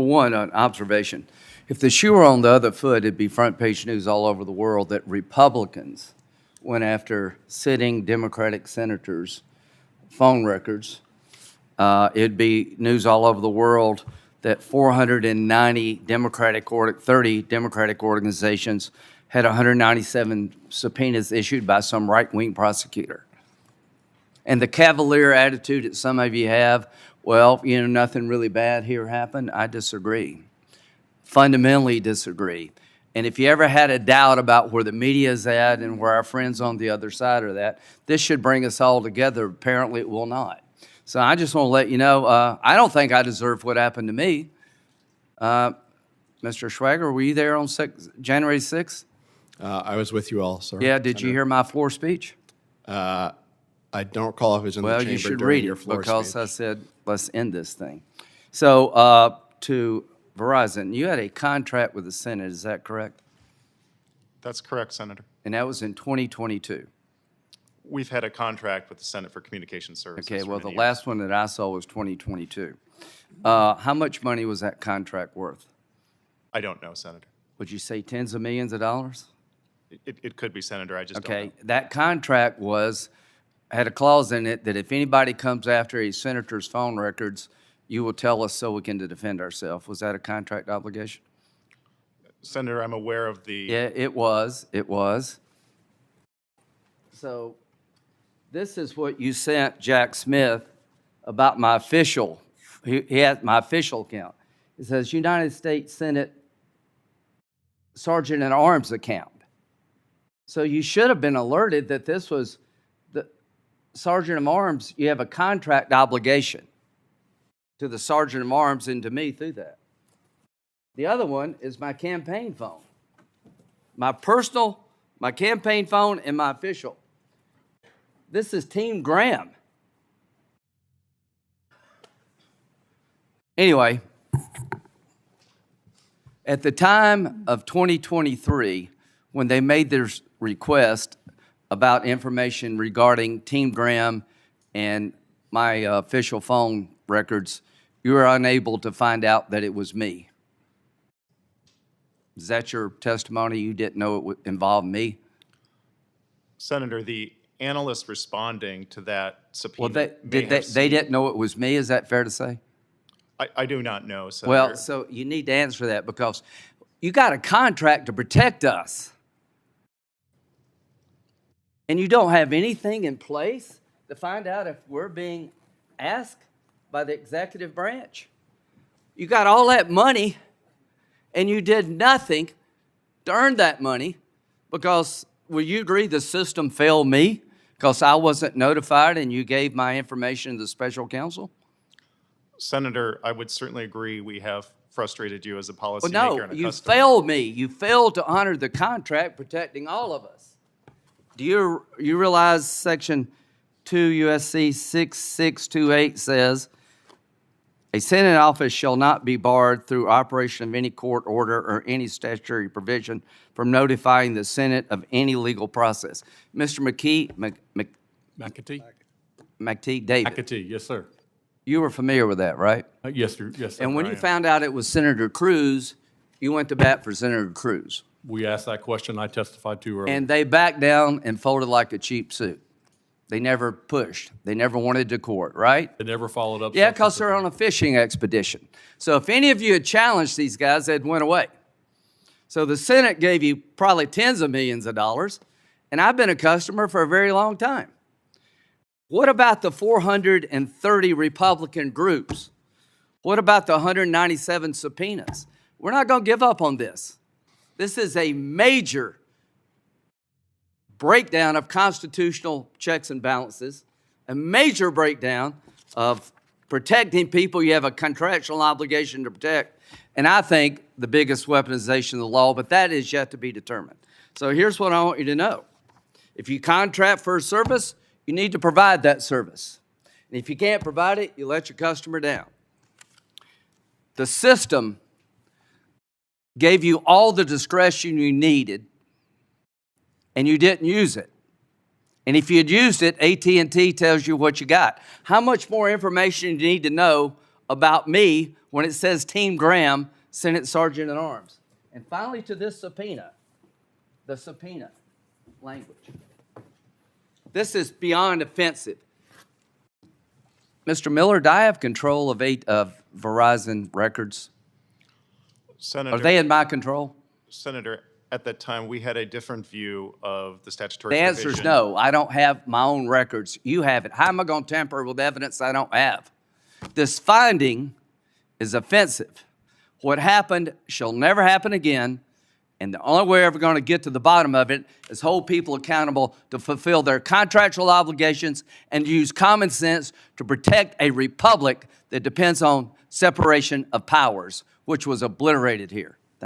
One, an observation. If the shoe were on the other foot, it'd be front page news all over the world that Republicans went after sitting Democratic senators' phone records. It'd be news all over the world that 490 30 Democratic organizations had 197 subpoenas issued by some right-wing prosecutor. And the cavalier attitude that some of you have, well, you know, nothing really bad here happened, I disagree. Fundamentally disagree. And if you ever had a doubt about where the media is at and where our friends on the other side are at, this should bring us all together. Apparently it will not. So I just want to let you know, I don't think I deserve what happened to me. Mr. Schwager, were you there on January 6th? I was with you all, sir. Yeah, did you hear my floor speech? I don't recall if it was in the chamber. Well, you should during read your it floor because speech. I said, let's end this thing. So to Verizon, you had a contract with the Senate, is that correct? That's correct, Senator. And that was in 2022. We've had a contract with the Senate for Communication Services. Okay, for well, the many years. last one that I saw was 2022. How much money was that contract worth? I don't know, Senator. Would you say tens of millions of dollars? It could be, Senator. I just don't Okay, know. that contract had a clause in it that if anybody comes after a senator's phone records, you will tell us so we can defend ourselves. Was that a contract obligation? Senator, I'm aware of the... Yeah, it was. It was. So this is what you sent Jack Smith about my official. He had my official account. It says United States Senate Sergeant at Arms account. So you should have been alerted that this was the Sergeant at Arms. You have a contract obligation to the Sergeant at Arms and to me through that. The other one is my campaign phone. My personal, my campaign phone, and my official. This is Team Graham. Anyway, at the time of 2023, when they made their request about information regarding Team Graham and my official phone records, you were unable to find out that it was me. Is that your testimony? You didn't know it would involve me? Senator, the analyst responding to that subpoena... Well, they didn't know it was me. Is that fair to say? I do not know, Senator. Well, so you need to answer that because you got a contract to protect us. And you don't have anything in place to find out if we're being asked by the executive branch. You got all that money and you did nothing to earn that money because, will you agree the system failed me because I wasn't notified and you gave my information to the special counsel? Senator, I would certainly agree we have frustrated you as a policymaker Well, and no, a you customer. failed me. You failed to honor the contract protecting all of us. Do you realize Section 2 U.S.C. 6628 says, a Senate office shall not be barred through operation of any court order or any statutory provision from notifying the Senate of any legal process. Mr. McAtee, David, McAtee, yes, sir. you were familiar with that, right? Yes, sir. Yes, sir. And when I you am. found out it was Senator Cruz, you went to bat for Senator Cruz. We asked that question I testified to earlier. And they backed down and folded like a cheap suit. They never pushed. They never wanted to court, right? They never followed up. Yeah, because they're on a fishing expedition. So if any of you had challenged these guys, they'd went away. So the Senate gave you probably tens of millions of dollars, and I've been a customer for a very long time. What about the 430 Republican groups? What about the 197 subpoenas? We're not going to give up on this. This is a major breakdown of constitutional checks and balances, a major breakdown of protecting people you have a contractual obligation to protect, and I think the biggest weaponization of the law, but that is yet to be determined. So here's what I want you to know. If you contract for a service, you need to provide that service. And if you can't provide it, you let your customer down. The system gave you all the discretion you needed, and you didn't use it. And if you had used it, AT&T tells you what you got. How much more information do you need to know about me when it says Team Graham, Senate Sergeant at Arms. And finally, to this subpoena, the subpoena language. This is beyond offensive. Mr. Miller, do I have control of Verizon records? Senator, Are they in my control? Senator, at that time, we had a different view of the statutory The answer is provision. no. I don't have my own records. You have it. How am I going to tamper with evidence I don't have? This finding is offensive. What happened shall never happen again, and the only way we're ever going to get to the bottom of it is hold people accountable to fulfill their contractual obligations and use common sense to protect a republic that depends on separation of powers, which was obliterated here.